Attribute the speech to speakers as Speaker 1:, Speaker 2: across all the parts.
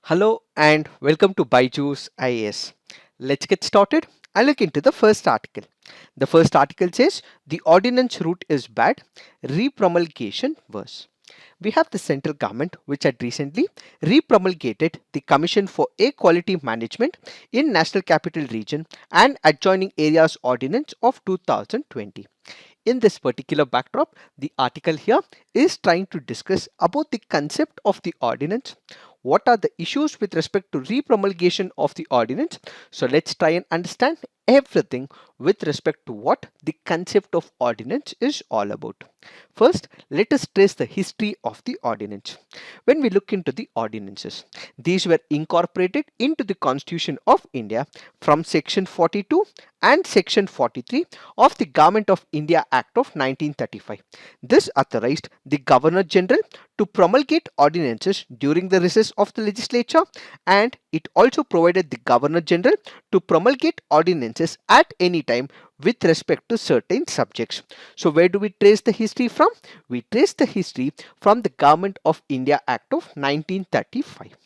Speaker 1: Hello and welcome to Byju's IAS. Let's get started. I look into the first article. The first article says the ordinance route is bad, repromulgation worse. We have the central government which had recently repromulgated the Commission for Air Quality Management in National Capital Region and Adjoining Areas Ordinance of 2020. In this particular backdrop, the article here is trying to discuss about the concept of the ordinance. What are the issues with respect to repromulgation of the ordinance? So let's try and understand everything with respect to what the concept of ordinance is all about. First, let us trace the history of the ordinance. When we look into the ordinances, these were incorporated into the Constitution of India from Section 42 and Section 43 of the Government of India Act of 1935. This authorized the Governor General to promulgate ordinances during the recess of the legislature, and it also provided the Governor General to promulgate ordinances at any time with respect to certain subjects. So where do we trace the history from? We trace the history from the Government of India Act of 1935.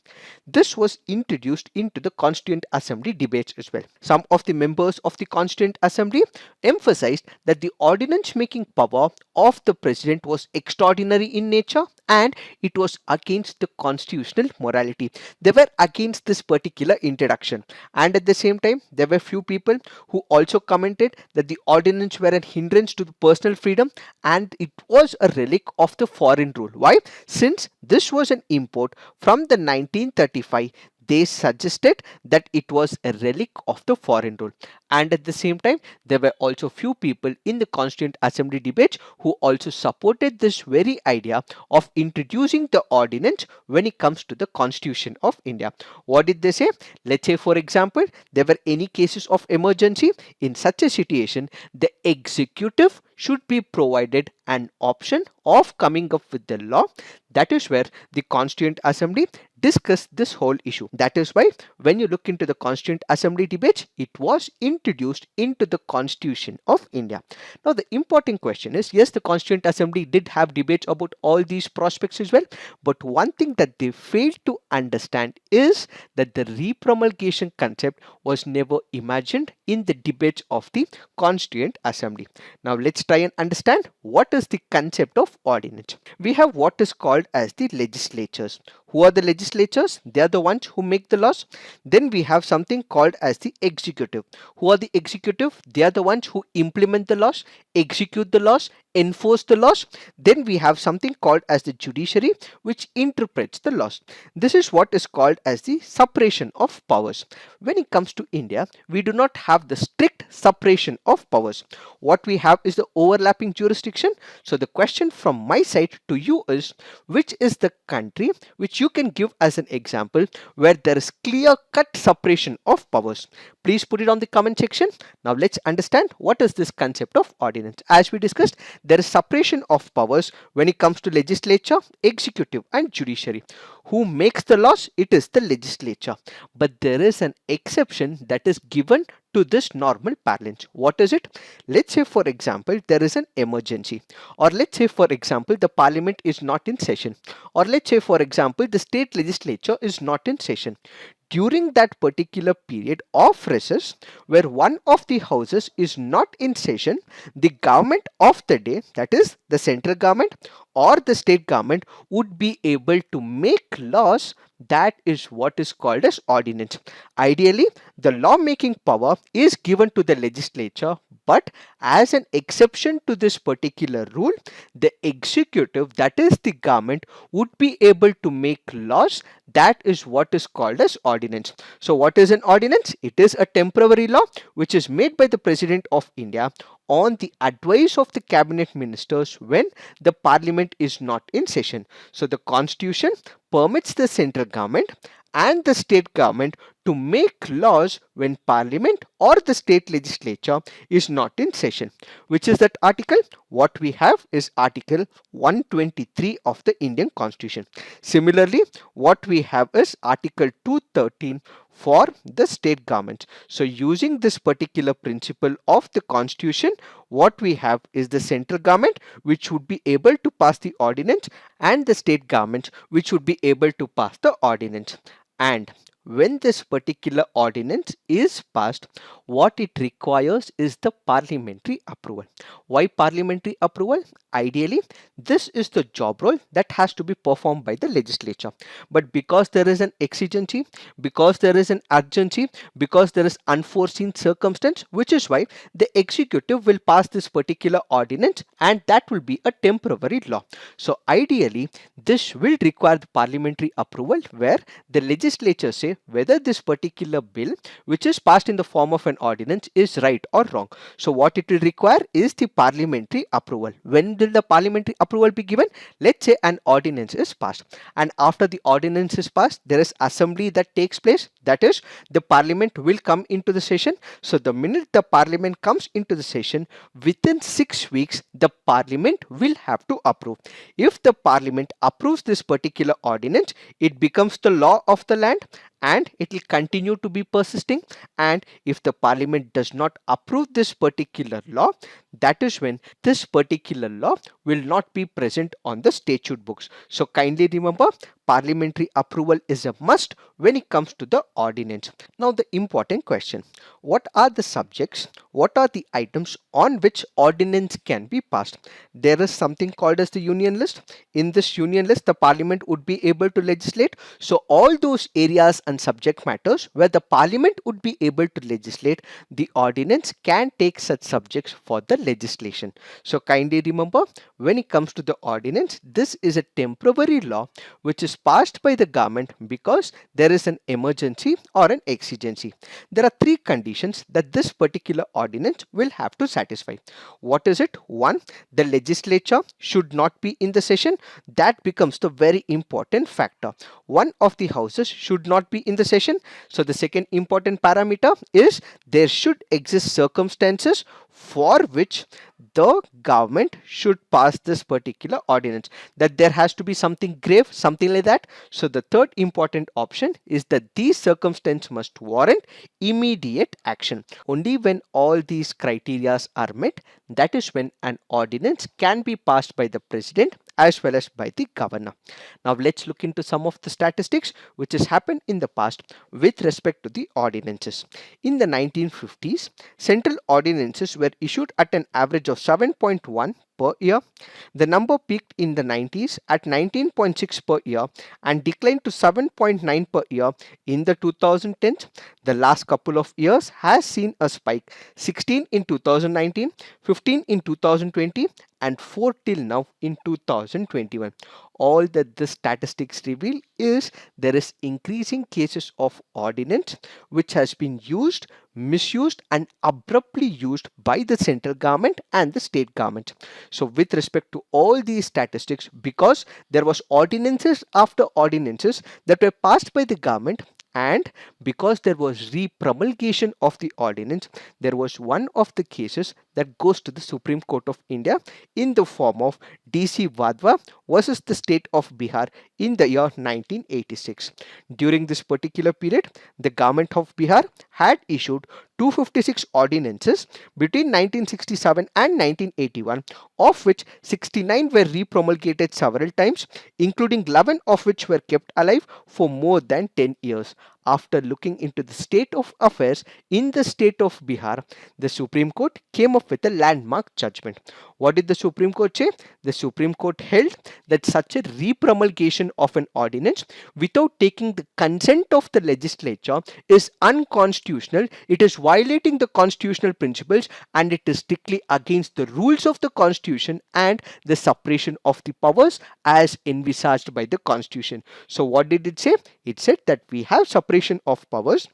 Speaker 1: This was introduced into the Constituent Assembly debates as well. Some of the members of the Constituent Assembly emphasized that the ordinance making power of the president was extraordinary in nature and it was against the constitutional morality. They were against this particular introduction, and at the same time there were few people who also commented that the ordinance were a hindrance to the personal freedom and it was a relic of the foreign rule. Why? Since this was an import from the 1935, they suggested that it was a relic of the foreign rule, and at the same time there were also few people in the Constituent Assembly debates who also supported this very idea of introducing the ordinance when it comes to the Constitution of India. What did they say? Let's say for example there were any cases of emergency. In such a situation, the executive should be provided an option of coming up with the law. That is where the Constituent Assembly discussed this whole issue. That is why when you look into the Constituent Assembly debates, it was introduced into the Constitution of India. Now the important question is, yes, the Constituent Assembly did have debates about all these prospects as well, but one thing that they failed to understand is that the repromulgation concept was never imagined in the debates of the Constituent Assembly. Now let's try and understand what is the concept of ordinance. We have what is called as the legislatures. Who are the legislatures? They are the ones who make the laws. Then we have something called as the executive. Who are the executive? They are the ones who implement the laws, execute the laws, enforce the laws. Then we have something called as the judiciary, which interprets the laws. This is what is called as the separation of powers. When it comes to India, we do not have the strict separation of powers. What we have is the overlapping jurisdiction. So the question from my side to you is, which is the country which you can give as an example where there is clear cut separation of powers? Please put it on the comment section. Now let's understand what is this concept of ordinance. As we discussed, there is separation of powers when it comes to legislature, executive and judiciary. Who makes the laws? It is the legislature. But there is an exception that is given to this normal parlance. What is it? Let's say for example there is an emergency, or let's say for example the parliament is not in session, or let's say for example the state legislature is not in session. During that particular period of recess where one of the houses is not in session, the government of the day, that is the central government or the state government, would be able to make laws. That is what is called as ordinance. Ideally, the lawmaking power is given to the legislature, but as an exception to this particular rule, the executive, that is the government, would be able to make laws. That is what is called as ordinance. So what is an ordinance? It is a temporary law which is made by the President of India on the advice of the cabinet ministers when the parliament is not in session. So the constitution permits the central government and the state government to make laws when parliament or the state legislature is not in session. Which is that article? What we have is article 123 of the Indian Constitution. Similarly, what we have is article 213 for the state government. So using this particular principle of the constitution, what we have is the central government which would be able to pass the ordinance and the state government which would be able to pass the ordinance. And when this particular ordinance is passed, what it requires is the parliamentary approval. Why parliamentary approval? Ideally, this is the job role that has to be performed by the legislature. But because there is an exigency, because there is an urgency, because there is unforeseen circumstance, which is why the executive will pass this particular ordinance, and that will be a temporary law. So ideally, this will require the parliamentary approval, where the legislature say whether this particular bill which is passed in the form of an ordinance is right or wrong. So what it will require is the parliamentary approval. When will the parliamentary approval be given? Let's say an ordinance is passed, and after the ordinance is passed, there is assembly that takes place. That is, the parliament will come into the session. So the minute the parliament comes into the session, within 6 weeks the parliament will have to approve. If the parliament approves this particular ordinance, it becomes the law of the land, and it will continue to be persisting. And if the parliament does not approve this particular law, that is when this particular law will not be present on the statute books. So kindly remember, parliamentary approval is a must when it comes to the ordinance. Now the important question: what are the subjects, what are the items on which ordinance can be passed? There is something called as the union list. In this union list, the parliament would be able to legislate. So all those areas and subject matters where the parliament would be able to legislate, the ordinance can take such subjects for the legislation. So kindly remember, when it comes to the ordinance, this is a temporary law which is passed by the government because there is an emergency or an exigency. There are three conditions that this particular ordinance will have to satisfy. What is it? One, the legislature should not be in the session. That becomes the very important factor. One of the houses should not be in the session. So the second important parameter is there should exist circumstances for which the government should pass this particular ordinance, that there has to be something grave, something like that. So the third important option is that these circumstances must warrant immediate action. Only when all these criteria are met, that is when an ordinance can be passed by the president as well as by the governor. Now let's look into some of the statistics which has happened in the past with respect to the ordinances. In the 1950s, central ordinances were issued at an average of 7.1 per year. The number peaked in the 90s at 19.6 per year and declined to 7.9 per year in the 2010s. The last couple of years has seen a spike: 16 in 2019, 15 in 2020, and 4 till now in 2021. All that the statistics reveal is there is increasing cases of ordinance which has been used, misused, and abruptly used by the central government and the state government. So with respect to all these statistics, because there was ordinances after ordinances that were passed by the government, and because there was re-promulgation of the ordinance, there was one of the cases that goes to the Supreme Court of India in the form of DC Wadhwa versus the state of Bihar in the year 1986. During this particular period, the government of Bihar had issued 256 ordinances between 1967 and 1981, of which 69 were re-promulgated several times, including 11 of which were kept alive for more than 10 years. After looking into the state of affairs in the state of Bihar, the Supreme Court came up with a landmark judgment. What did the Supreme Court say? The Supreme Court held that such a re-promulgation of an ordinance without taking the consent of the legislature is unconstitutional. It is violating the constitutional principles, and it is strictly against the rules of the Constitution and the separation of the powers as envisaged by the Constitution. So what did it say? It said that we have separation of powers,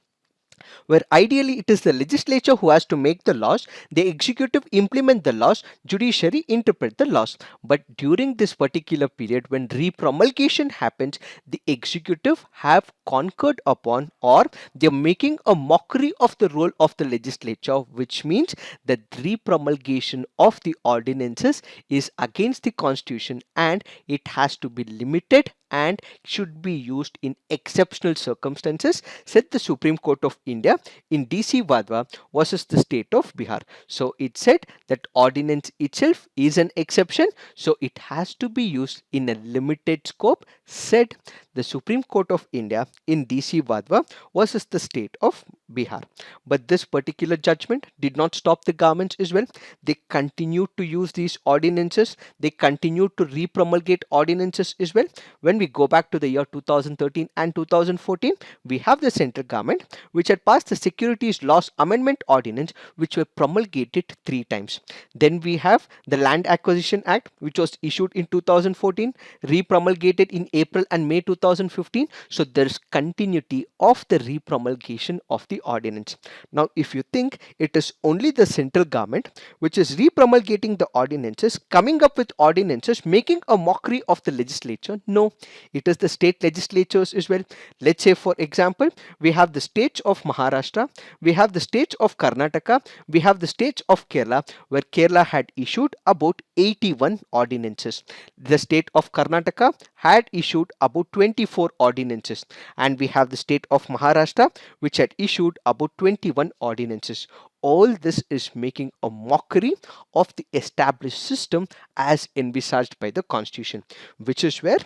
Speaker 1: where ideally it is the legislature who has to make the laws, the executive implement the laws, judiciary interpret the laws. But during this particular period, when re-promulgation happens, the executive have conquered upon, or they are making a mockery of the role of the legislature, which means that re-promulgation of the ordinances is against the Constitution, and it has to be limited and should be used in exceptional circumstances, said the Supreme Court of India in DC Wadhwa versus the state of Bihar. So it said that ordinance itself is an exception, so it has to be used in a limited scope, said the Supreme Court of India in DC Vadva versus the state of Bihar. But this particular judgment did not stop the governments as well. They continued to use these ordinances. They continued to repromulgate ordinances as well. When we go back to the year 2013 and 2014, we have the central government which had passed the Securities Laws Amendment Ordinance, which were promulgated 3 times. Then we have the Land Acquisition Act, which was issued in 2014, repromulgated in April and May 2015. So there's continuity of the repromulgation of the ordinance. Now, if you think it is only the central government which is repromulgating the ordinances, coming up with ordinances, making a mockery of the legislature, no, it is the state legislatures as well. Let's say, for example, we have the states of Maharashtra, we have the states of Karnataka, we have the states of Kerala, where Kerala had issued about 81 ordinances. The state of Karnataka had issued about 24 ordinances, and we have the state of Maharashtra which had issued about 21 ordinances. All this is making a mockery of the established system as envisaged by the constitution, which is where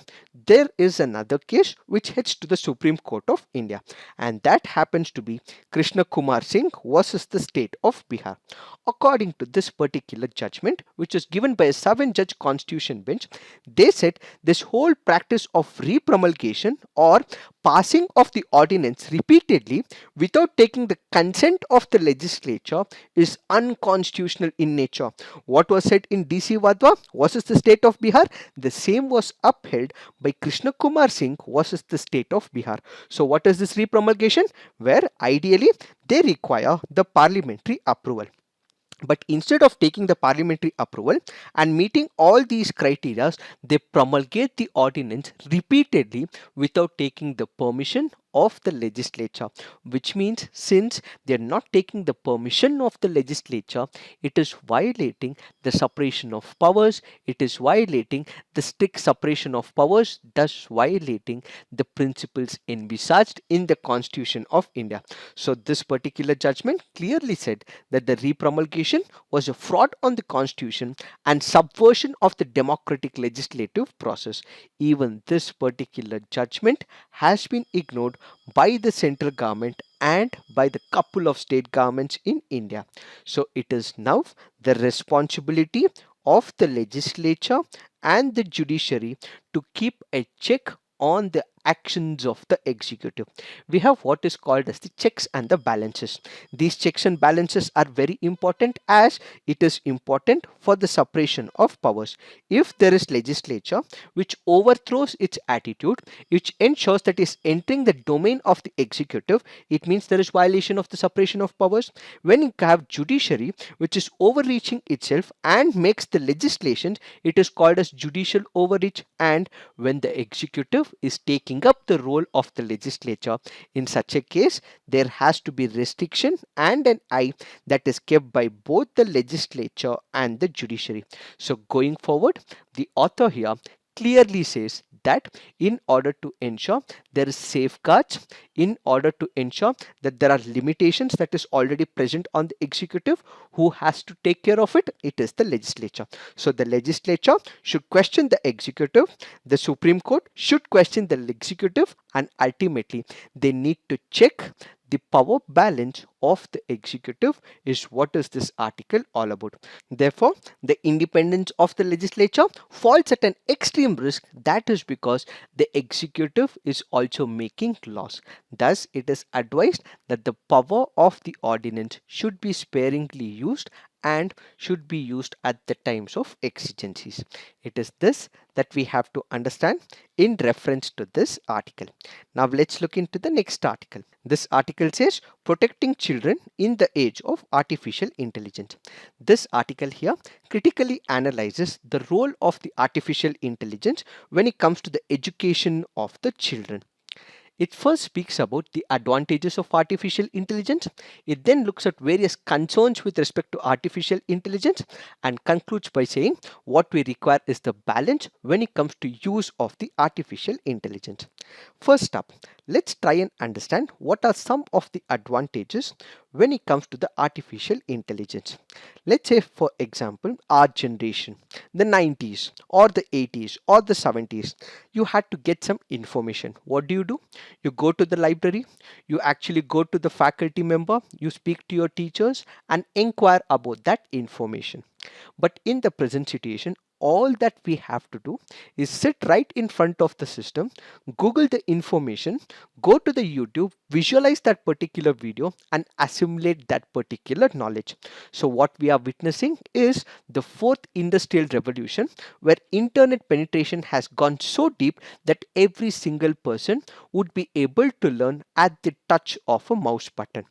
Speaker 1: there is another case which heads to the Supreme Court of India, and that happens to be Krishna Kumar Singh versus the state of Bihar. According to this particular judgment, which was given by a 7-judge constitution bench, they said this whole practice of repromulgation or passing of the ordinance repeatedly without taking the consent of the legislature is unconstitutional in nature. What was said in DC Vadva versus the state of Bihar, the same was upheld by Krishna Kumar Singh versus the state of Bihar. So what is this repromulgation? Where ideally they require the parliamentary approval. But instead of taking the parliamentary approval and meeting all these criteria, they promulgate the ordinance repeatedly without taking the permission of the legislature, which means since they are not taking the permission of the legislature, it is violating the separation of powers, it is violating the strict separation of powers, thus violating the principles envisaged in the Constitution of India. So this particular judgment clearly said that the repromulgation was a fraud on the Constitution and subversion of the democratic legislative process. Even this particular judgment has been ignored by the central government and by the couple of state governments in India. So it is now the responsibility of the legislature and the judiciary to keep a check on the actions of the executive. We have what is called as the checks and the balances. These checks and balances are very important as it is important for the separation of powers. If there is legislature which overthrows its attitude, which ensures that is entering the domain of the executive, it means there is violation of the separation of powers. When you have judiciary which is overreaching itself and makes the legislation, it is called as judicial overreach. And when the executive is taking up the role of the legislature, in such a case there has to be restriction and an eye that is kept by both the legislature and the judiciary. So going forward, the author here clearly says that in order to ensure there is safeguards, in order to ensure that there are limitations that is already present on the executive, who has to take care of it? It is the legislature. So the legislature should question the executive, the Supreme Court should question the executive, and ultimately they need to check the power balance of the executive is what is this article all about. Therefore, the independence of the legislature falls at an extreme risk. That is because the executive is also making laws. Thus, it is advised that the power of the ordinance should be sparingly used and should be used at the times of exigencies. It is this that we have to understand in reference to this article. Now let's look into the next article. This article says protecting children in the age of artificial intelligence. This article here critically analyzes the role of the artificial intelligence when it comes to the education of the children. It first speaks about the advantages of artificial intelligence. It then looks at various concerns with respect to artificial intelligence and concludes by saying what we require is the balance when it comes to use of the artificial intelligence. First up, let's try and understand what are some of the advantages when it comes to the artificial intelligence. Let's say, for example, our generation, the 90s or the 80s or the 70s, you had to get some information. What do? You go to the library, you actually go to the faculty member, you speak to your teachers and inquire about that information. But in the present situation, all that we have to do is sit right in front of the system, Google the information, go to the YouTube, visualize that particular video, and assimilate that particular knowledge. So, what we are witnessing is the fourth industrial revolution, where internet penetration has gone so deep that every single person would be able to learn at the touch of a mouse button.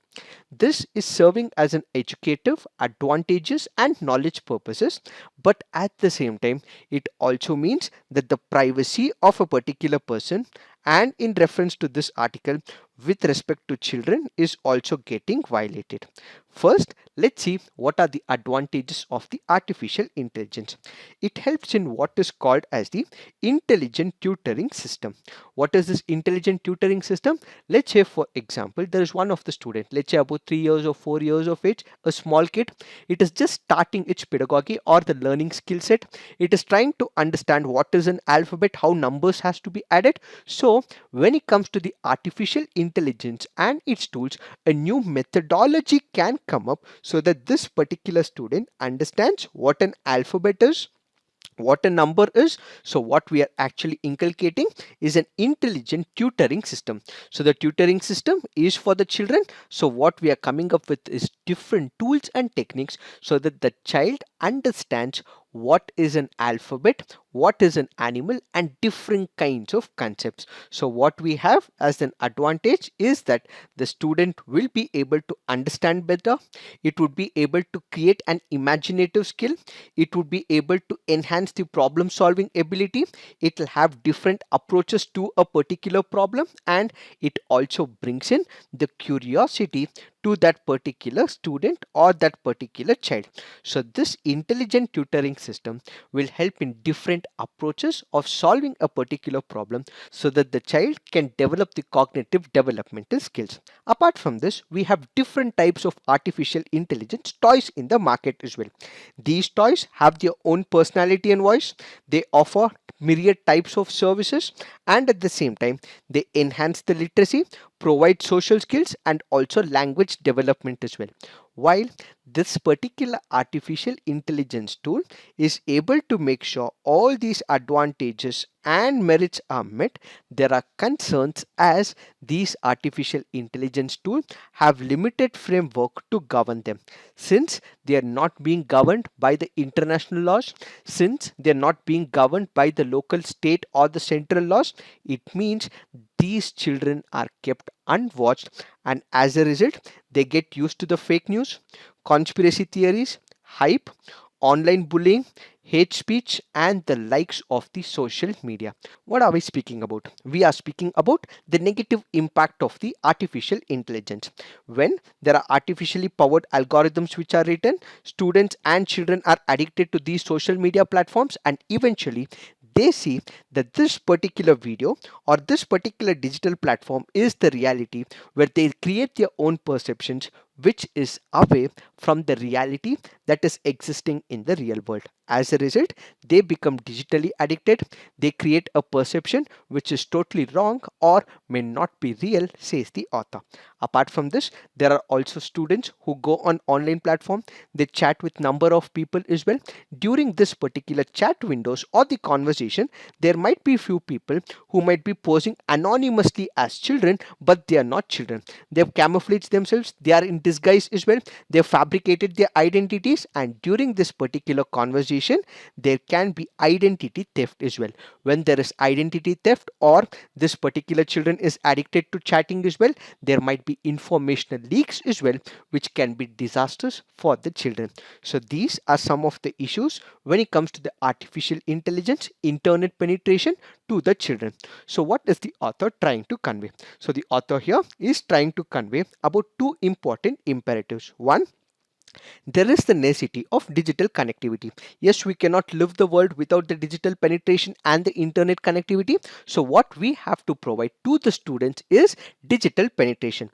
Speaker 1: This is serving as an educative, advantageous, and knowledge purposes, but at the same time, it also means that the privacy of a particular person, and in reference to this article, with respect to children, is also getting violated. First, let's see what are the advantages of the artificial intelligence. It helps in what is called as the intelligent tutoring system. What is this intelligent tutoring system? Let's say, for example, there is one of the student, let's say about 3 years or 4 years of age, a small kid. It is just starting its pedagogy or the learning skill set. It is trying to understand what is an alphabet, how numbers has to be added. So when it comes to the artificial intelligence and its tools, a new methodology can come up so that this particular student understands what an alphabet is, what a number is. So what we are actually inculcating is an intelligent tutoring system. So the tutoring system is for the children. So what we are coming up with is different tools and techniques so that the child understands what is an alphabet, what is an animal, and different kinds of concepts. So what we have as an advantage is that the student will be able to understand better. It would be able to create an imaginative skill. It would be able to enhance the problem solving ability. It will have different approaches to a particular problem, and it also brings in the curiosity to that particular student or that particular child. So this intelligent tutoring system will help in different approaches of solving a particular problem so that the child can develop the cognitive developmental skills. Apart from this, we have different types of artificial intelligence toys in the market as well. These toys have their own personality and voice. They offer myriad types of services, and at the same time they enhance the literacy, provide social skills, and also language development as well. While this particular artificial intelligence tool is able to make sure all these advantages and merits are met, there are concerns as these artificial intelligence tools have limited framework to govern them. Since they are not being governed by the international laws, since they are not being governed by the local, state, or the central laws, it means these children are kept unwatched, and as a result, they get used to the fake news, conspiracy theories, hype, online bullying, hate speech, and the likes of the social media. What are we speaking about? We are speaking about the negative impact of the artificial intelligence. When there are artificially powered algorithms which are written, students and children are addicted to these social media platforms, and eventually they see that this particular video or this particular digital platform is the reality, where they create their own perceptions which is away from the reality that is existing in the real world. As a result, they become digitally addicted. They create a perception which is totally wrong or may not be real, says the author. Apart from this, there are also students who go on online platform. They chat with number of people as well. During this particular chat windows or the conversation, there might be few people who might be posing anonymously as children, but they are not children. They have camouflaged themselves. They are in disguise as well. They have fabricated their identities, and during this particular conversation, there can be identity theft as well. When there is identity theft or this particular children is addicted to chatting as well, there might be informational leaks as well, which can be disastrous for the children. So these are some of the issues when it comes to the artificial intelligence, internet penetration to the children. So what is the author trying to convey? So the author here is trying to convey about two important imperatives. One, There is the necessity of digital connectivity. Yes, we cannot live the world without the digital penetration and the internet connectivity. So what we have to provide to the students is digital penetration.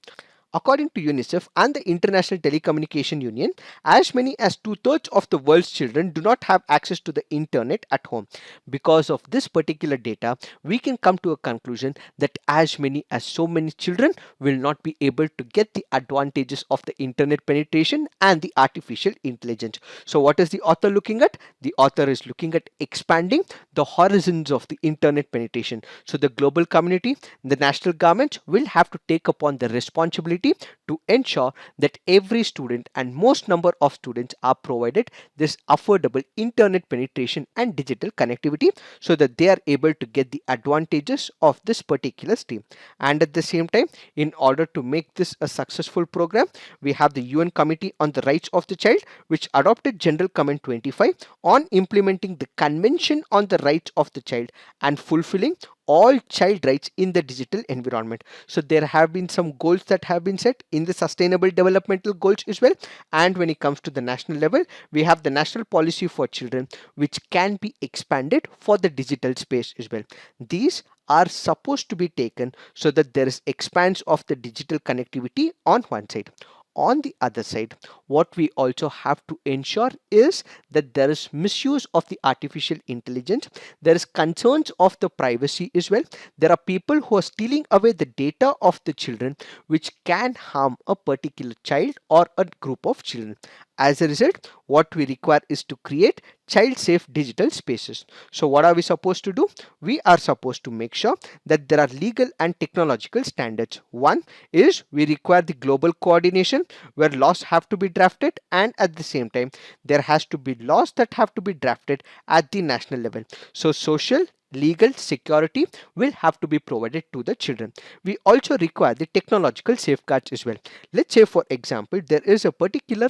Speaker 1: According to UNICEF and the International Telecommunication Union, as many as two-thirds of the world's children do not have access to the internet at home. Because of this particular data, we can come to a conclusion that as many as so many children will not be able to get the advantages of the internet penetration and the artificial intelligence. So what is the author looking at? The author is looking at expanding the horizons of the internet penetration. So the global community, the national government will have to take upon the responsibility to ensure that every student and most number of students are provided this affordable internet penetration and digital connectivity so that they are able to get the advantages of this particular stream. And at the same time, in order to make this a successful program, we have the UN Committee on the Rights of the Child, which adopted General Comment 25 on implementing the Convention on the Rights of the Child and fulfilling all child rights in the digital environment. So there have been some goals that have been set in the sustainable developmental goals as well. And when it comes to the national level, we have the national policy for children, which can be expanded for the digital space as well. These are supposed to be taken so that there is expanse of the digital connectivity on one side. On the other side, what we also have to ensure is that there is misuse of the artificial intelligence. There is concerns of the privacy as well. There are people who are stealing away the data of the children, which can harm a particular child or a group of children. As a result, what we require is to create child safe digital spaces. So what are we supposed to do? We are supposed to make sure that there are legal and technological standards. One is we require the global coordination where laws have to be drafted, and at the same time there has to be laws that have to be drafted at the national level. So social, legal security will have to be provided to the children. We also require the technological safeguards as well. Let's say for example there is a particular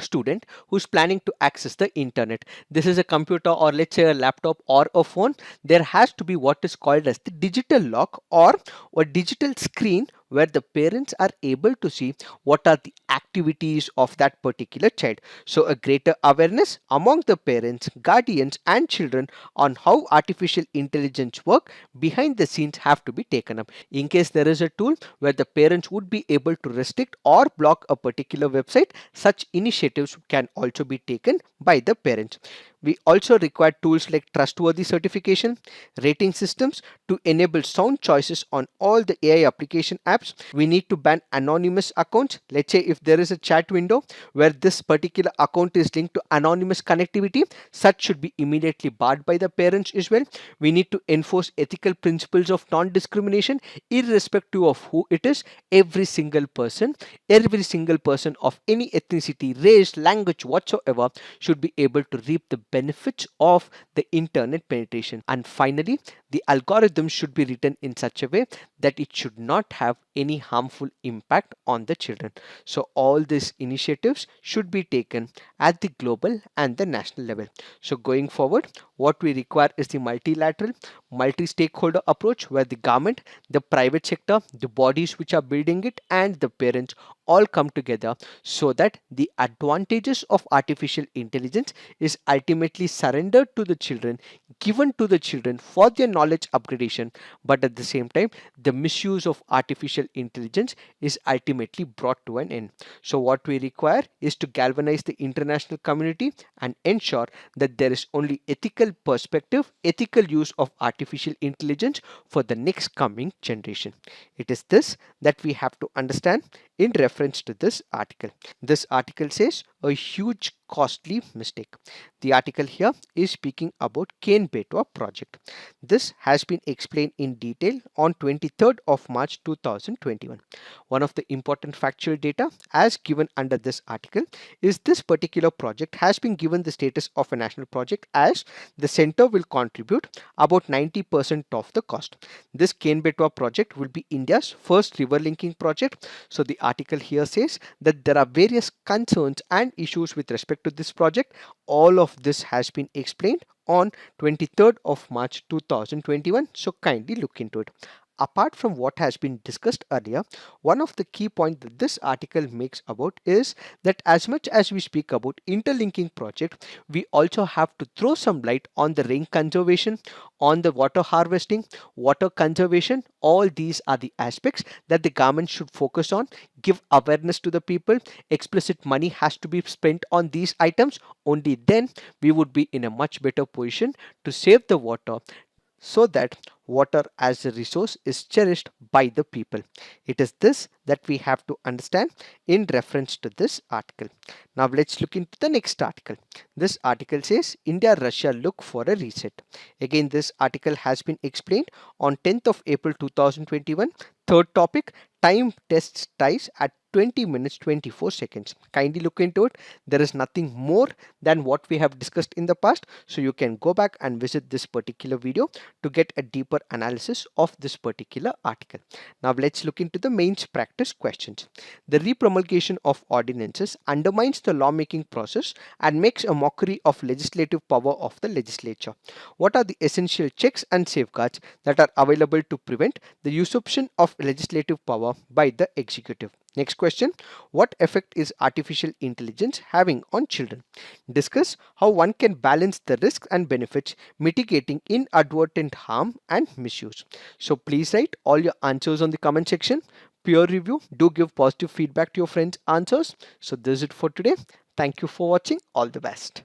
Speaker 1: student who's planning to access the internet. This is a computer or let's say a laptop or a phone. There has to be what is called as the digital lock or a digital screen where the parents are able to see what are the activities of that particular child. So a greater awareness among the parents, guardians and children on how artificial intelligence work behind the scenes have to be taken up. In case there is a tool where the parents would be able to restrict or block a particular website, such initiatives can also be taken by the parents. We also require tools like trustworthy certification, rating systems to enable sound choices on all the AI application apps. We need to ban anonymous accounts. Let's say if there is a chat window where this particular account is linked to anonymous connectivity, such should be immediately barred by the parents as well. We need to enforce ethical principles of non-discrimination irrespective of who it is. Every single person of any ethnicity, race, language whatsoever should be able to reap the benefits of the internet penetration. And finally, the algorithm should be written in such a way that it should not have any harmful impact on the children. So all these initiatives should be taken at the global and the national level. So going forward, what we require is the multilateral, multi-stakeholder approach where the government, the private sector, the bodies which are building it and the parents all come together so that the advantages of artificial intelligence is ultimately surrendered to the children, given to the children for their knowledge upgradation, but at the same time the misuse of artificial intelligence is ultimately brought to an end. So what we require is to galvanize the international community and ensure that there is only ethical perspective, ethical use of artificial intelligence for the next coming generation. It is this that we have to understand in reference to this article. This article says a huge costly mistake. The article here is speaking about Cane Betwa project. This has been explained in detail on 23rd of March 2021. One of the important factual data as given under this article is this particular project has been given the status of a national project as the center will contribute about 90% of the cost. This Cane Betwa project will be India's first river linking project. So the article here says that there are various concerns and issues with respect to this project. All of this has been explained on 23rd of March 2021. So kindly look into it. apart from what has been discussed earlier, one of the key points that this article makes about is that as much as we speak about interlinking project, we also have to throw some light on the rain conservation, on the water harvesting, water conservation. All these are the aspects that the government should focus on, give awareness to the people. Explicit money has to be spent on these items. Only then we would be in a much better position to save the water, so that water as a resource is cherished by the people. It is this that we have to understand in reference to this article. Now let's look into the next article. This article says India Russia look for a reset. Again, this article has been explained on 10th of April 2021. Third topic, time tests ties at 20 minutes 24 seconds. Kindly look into it. There is nothing more than what we have discussed in the past, so you can go back and visit this particular video to get a deeper analysis of this particular article. Now let's look into the mains practice questions. The repromulgation of ordinances undermines the lawmaking process and makes a mockery of legislative power of the legislature. What are the essential checks and safeguards that are available to prevent the usurpation of legislative power by the executive? Next question, what effect is artificial intelligence having on children? Discuss how one can balance the risks and benefits, mitigating inadvertent harm and misuse. So please write all your answers on the comment section. Peer review, do give positive feedback to your friends' answers. So this is it for today. Thank you for watching. All the best.